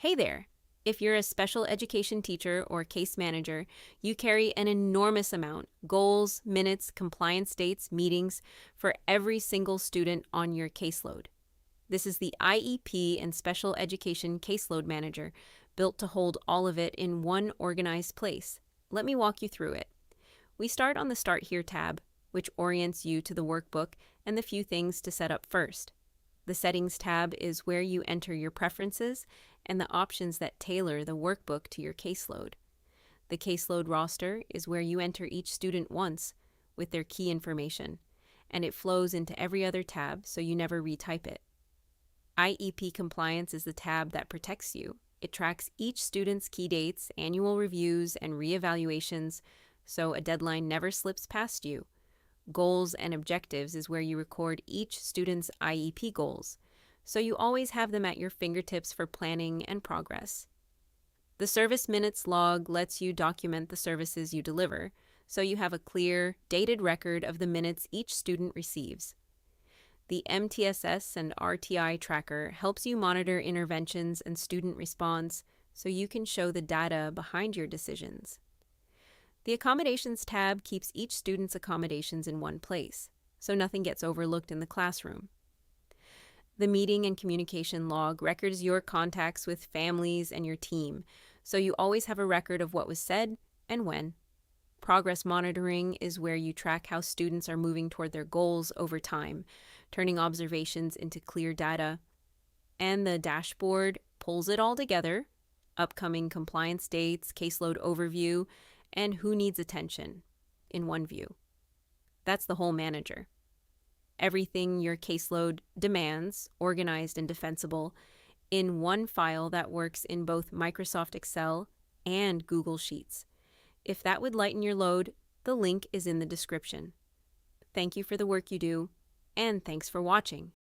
Hey there! If you're a special education teacher or case manager, you carry an enormous amount, goals, minutes, compliance dates, meetings, for every single student on your caseload. This is the IEP and Special Education Caseload Manager, built to hold all of it in one organized place. Let me walk you through it. We start on the Start Here tab, which orients you to the workbook and the few things to set up first. The Settings tab is where you enter your preferences and the options that tailor the workbook to your caseload. The Caseload roster is where you enter each student once with their key information, and it flows into every other tab so you never retype it. IEP Compliance is the tab that protects you. It tracks each student's key dates, annual reviews, and reevaluations, so a deadline never slips past you. Goals and Objectives is where you record each student's IEP goals, so you always have them at your fingertips for planning and progress. The Service Minutes log lets you document the services you deliver, so you have a clear, dated record of the minutes each student receives. The MTSS and RTI tracker helps you monitor interventions and student response, so you can show the data behind your decisions. The Accommodations tab keeps each student's accommodations in one place, so nothing gets overlooked in the classroom. The Meeting and Communication log records your contacts with families and your team, so you always have a record of what was said and when. Progress Monitoring is where you track how students are moving toward their goals over time, turning observations into clear data. And the Dashboard pulls it all together: upcoming compliance dates, caseload overview, and who needs attention in one view. That's the whole manager. Everything your caseload demands, organized and defensible, in one file that works in both Microsoft Excel and Google Sheets. If that would lighten your load, the link is in the description. Thank you for the work you do, and thanks for watching.